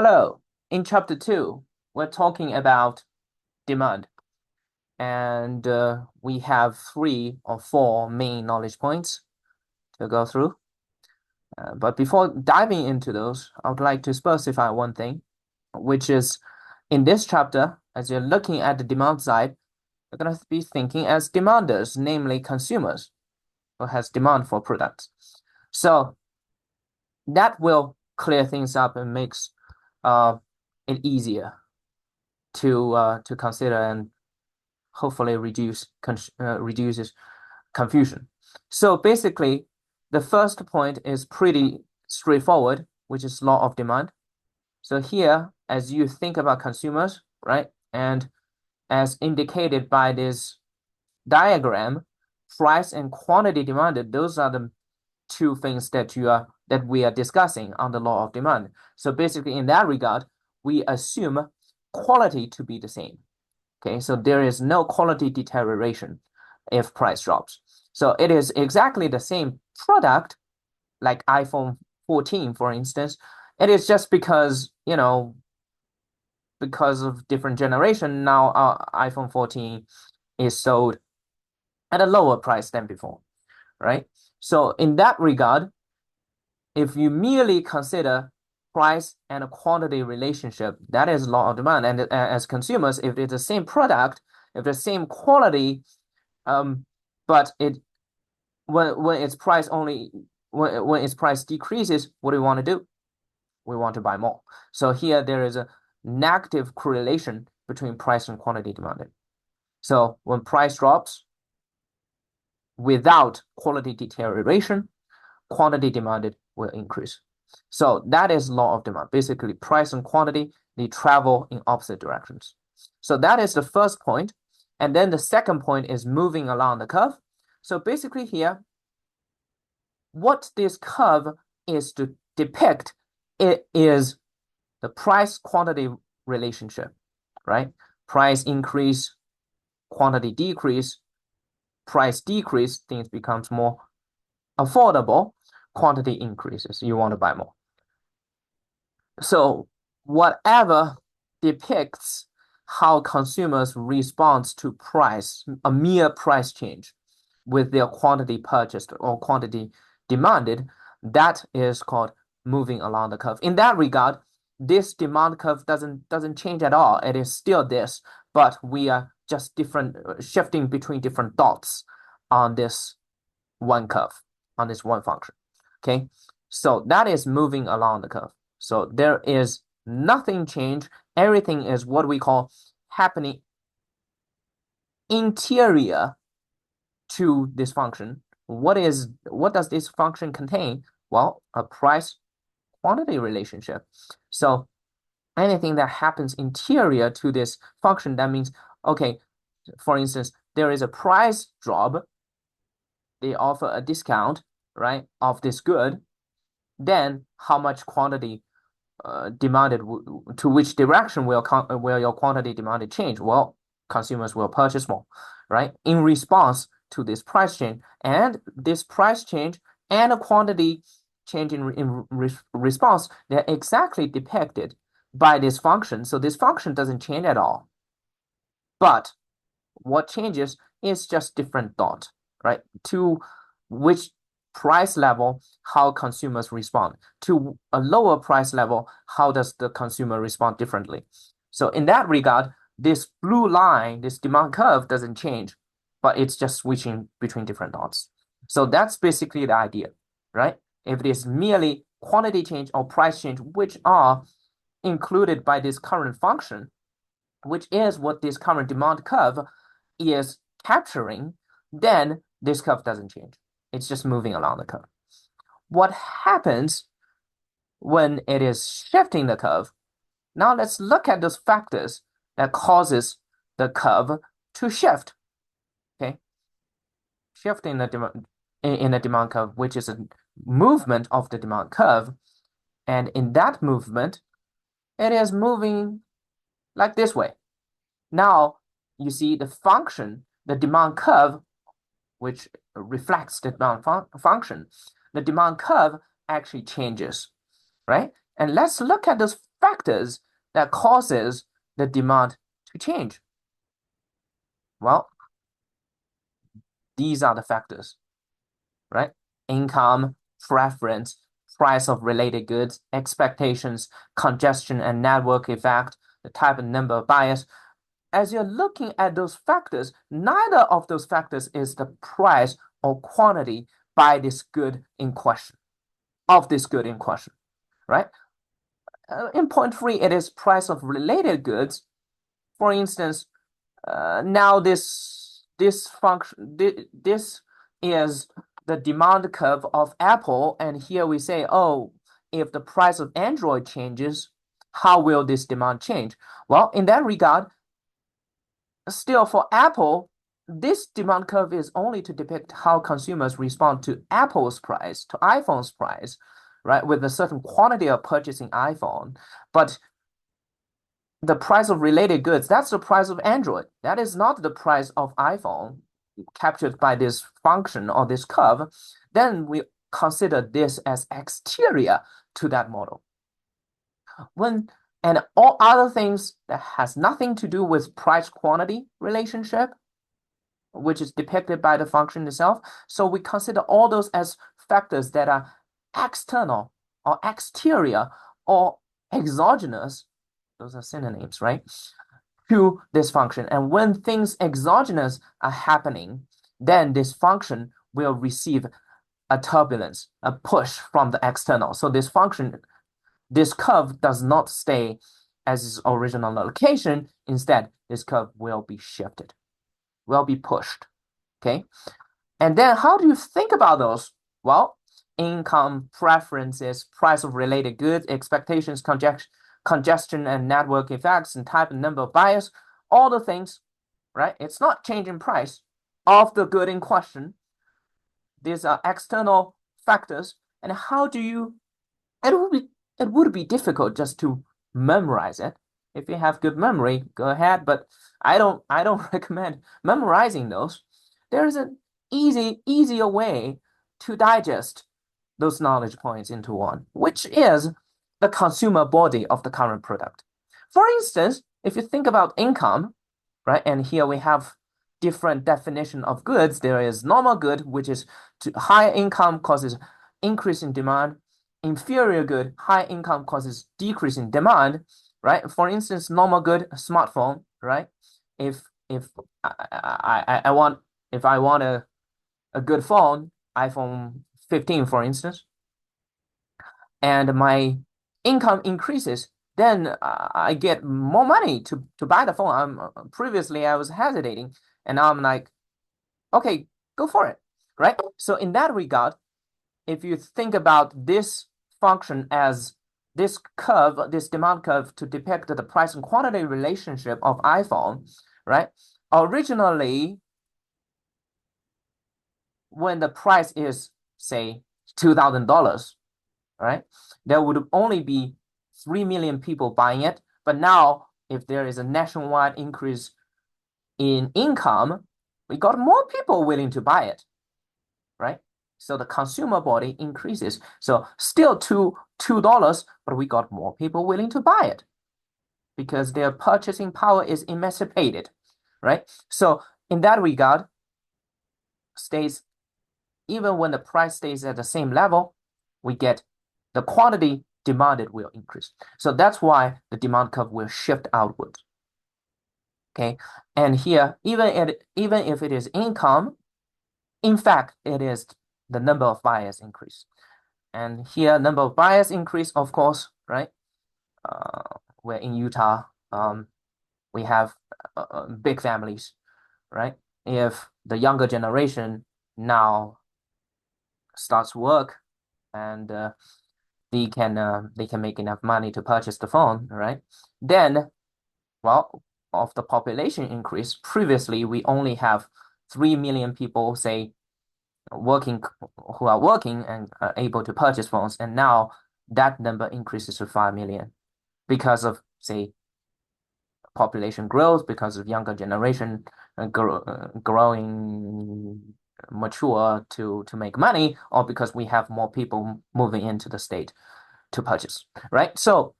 Hello. In chapter 2, we're talking about demand, and we have 3 or 4 main knowledge points to go through. But before diving into those, I would like to specify one thing, which is in this chapter, as you're looking at the demand side, you're going to be thinking as demanders, namely consumers, who has demand for products. So that will clear things up and makes it easier to consider and hopefully reduces confusion. So basically, the first point is pretty straightforward, which is law of demand. So here, as you think about consumers, right, and as indicated by this diagram, price and quantity demanded, those are the 2 things that we are discussing on the law of demand. So basically, in that regard, we assume quality to be the same. Okay, so there is no quality deterioration if price drops. So it is exactly the same product, like iPhone 14, for instance. It is just because, because of different generation, now our iPhone 14 is sold at a lower price than before, right? So in that regard, if you merely consider price and a quantity relationship, that is law of demand. And as consumers, if it's the same product, if the same quality, but when its price only when its price decreases, what do we want to do? We want to buy more. So here there is a negative correlation between price and quantity demanded. So when price drops without quality deterioration, quantity demanded will increase. So that is law of demand. Basically, price and quantity, they travel in opposite directions. So that is the first point. And then the second point is moving along the curve. So basically here, what this curve is to depict, it is the price-quantity relationship, right? Price increase, quantity decrease, price decrease, things becomes more affordable, quantity increases, you want to buy more. So whatever depicts how consumers respond to price, a mere price change with their quantity purchased or quantity demanded, that is called moving along the curve. In that regard, this demand curve doesn't change at all. It is still this, but we are just shifting between different dots on this one curve, on this one function. Okay, so that is moving along the curve. So there is nothing changed. Everything is what we call happening interior to this function. What does this function contain? Well, a price quantity relationship. So anything that happens interior to this function, that means, okay, for instance, there is a price drop. They offer a discount, right, of this good. Then how much quantity demanded, to which direction will your quantity demanded change? Well, consumers will purchase more, right, in response to this price change. And this price change and a quantity change in response, they're exactly depicted by this function. So this function doesn't change at all. But what changes is just different dot, right? To which price level, how consumers respond. To a lower price level, how does the consumer respond differently? So in that regard, this blue line, this demand curve doesn't change, but it's just switching between different dots. So that's basically the idea, right? If it is merely quantity change or price change, which are included by this current function, which is what this current demand curve is capturing, then this curve doesn't change. It's just moving along the curve. What happens when it is shifting the curve? Now let's look at those factors that causes the curve to shift. Okay, shifting in the demand curve, which is a movement of the demand curve, and in that movement, it is moving like this way. Now you see the function, the demand curve, which reflects the demand function, the demand curve actually changes, right? And let's look at those factors that causes the demand to change? Well, these are the factors, right? Income, preference, price of related goods, expectations, congestion and network effect, the type and number of buyers. As you're looking at those factors, neither of those factors is the price or quantity by this good in question, of this good in question, right? In point three, it is price of related goods. For instance, now this is the demand curve of Apple, and here we say, oh, if the price of Android changes, how will this demand change? Well, in that regard, still for Apple, this demand curve is only to depict how consumers respond to Apple's price, to iPhone's price, right? With a certain quantity of purchasing iPhone. But the price of related goods, that's the price of Android. That is not the price of iPhone captured by this function or this curve. Then we consider this as exterior to that model. And all other things that has nothing to do with price quantity relationship, which is depicted by the function itself. So we consider all those as factors that are external or exterior or exogenous. Those are synonyms, right? To this function. And when things exogenous are happening, then this function will receive a turbulence, a push from the external. So this function, this curve does not stay as its original location. Instead, this curve will be shifted, will be pushed. Okay. And then how do you think about those? Well, income, preferences, price of related goods, expectations, congestion and network effects, and type and number of buyers, all the things, right? It's not changing price of the good in question. These are external factors. And how do you, it would be difficult just to memorize it. If you have good memory, go ahead, but I don't recommend memorizing those. There is an easier way to digest those knowledge points into one, which is the consumer body of the current product. For instance, if you think about income, right, and here we have different definition of goods. There is normal good, which is higher income causes increase in demand. Inferior good, high income causes decrease in demand, right? For instance, normal good, a smartphone, right? If I want a good phone, iPhone 15, for instance, and my income increases, then I get more money to buy the phone. Previously I was hesitating, and now I'm like, okay, go for it, right? So in that regard, if you think about this function as this curve, this demand curve to depict the price and quantity relationship of iPhone, right? Originally, when the price is, say, $2,000, right? There would only be 3 million people buying it. But now, if there is a nationwide increase in income, we got more people willing to buy it, right? So the consumer body increases. So still $2, but we got more people willing to buy it because their purchasing power is emancipated, right? So in that regard, stays even when the price stays at the same level, we get the quantity demanded will increase. So that's why the demand curve will shift outward. Okay, and here, even if it is income, in fact, it is the number of buyers increase. And here, number of buyers increase, of course, right? We're in Utah. We have big families, right? If the younger generation now starts work and they can make enough money to purchase the phone, right? Then, well, of the population increase, previously we only have 3 million people, say, working who are working and are able to purchase phones, and now that number increases to 5 million because of, say, population growth, because of younger generation growing mature to make money, or because we have more people moving into the state to purchase, right? So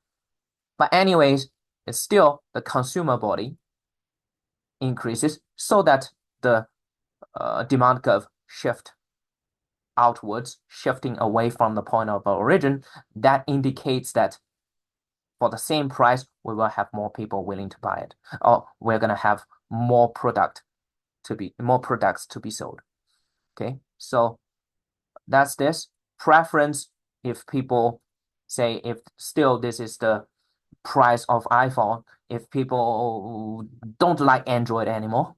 But anyways, it's still the consumer body increases so that the demand curve shift outwards, shifting away from the point of origin. That indicates that for the same price, we will have more people willing to buy it, or we're gonna have more products to be sold. Okay, so that's this preference. If people say if still this is the price of iPhone, if people don't like Android anymore,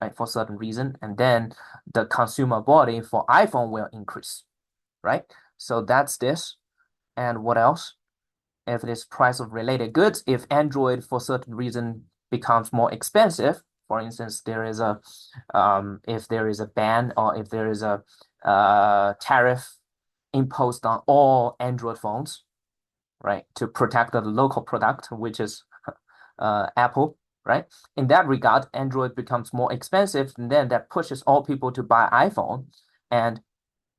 right, for certain reason, and then the consumer body for iPhone will increase, right? So that's this. And what else? If it is price of related goods, if Android for certain reason becomes more expensive, for instance, if there is a ban or if there is a tariff imposed on all Android phones, right, to protect the local product, which is Apple, right? In that regard, Android becomes more expensive, and then that pushes all people to buy iPhone. And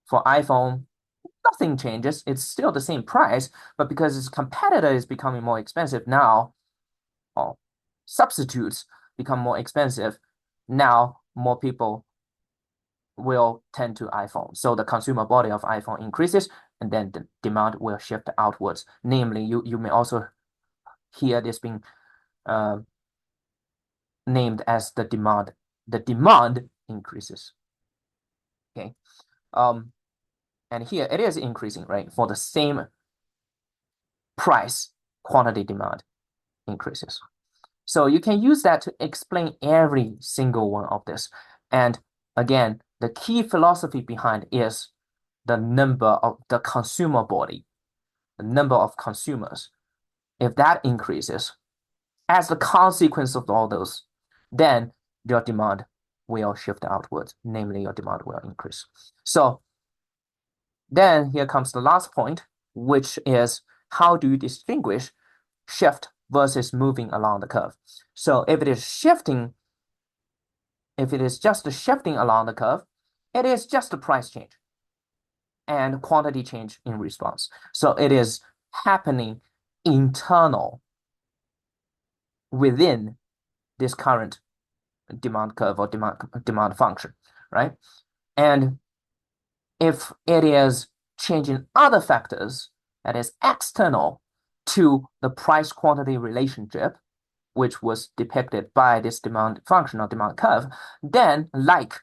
for iPhone, nothing changes. It's still the same price, but because its competitor is becoming more expensive now, or substitutes become more expensive, now more people will tend to iPhone. So the consumer body of iPhone increases, and then the demand will shift outwards. Namely, you may also hear this being named as the demand. The demand increases. Okay. And here it is increasing, right? For the same price, quantity demand increases. So you can use that to explain every single one of this. And again, the key philosophy behind is the number of the consumer body, the number of consumers. If that increases as the consequence of all those, then your demand will shift outwards, namely your demand will increase. So then here comes the last point, which is how do you distinguish shift versus moving along the curve? So if it is shifting, if it is just shifting along the curve, it is just a price change and quantity change in response. So it is happening internal within this current demand curve or demand function, right? And if it is changing other factors that is external to the price quantity relationship, which was depicted by this demand function or demand curve, then like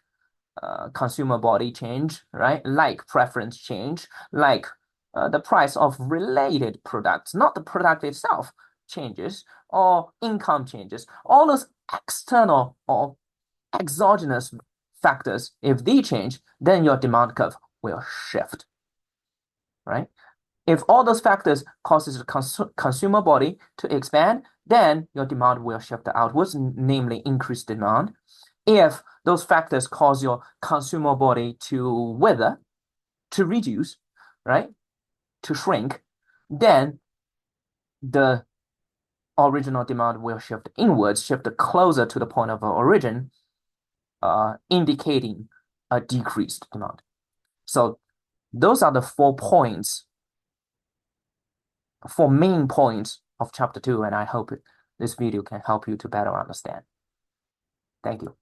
consumer body change, right? Like preference change, like the price of related products, not the product itself changes, or income changes. All those external or exogenous factors, if they change, then your demand curve will shift, right? If all those factors causes the consumer body to expand, then your demand will shift outwards, namely increased demand. If those factors cause your consumer body to wither, to reduce, right, to shrink, then the original demand will shift inwards, shift closer to the point of origin, indicating a decreased demand. So those are the 4 main points of chapter 2, and I hope this video can help you to better understand. Thank you.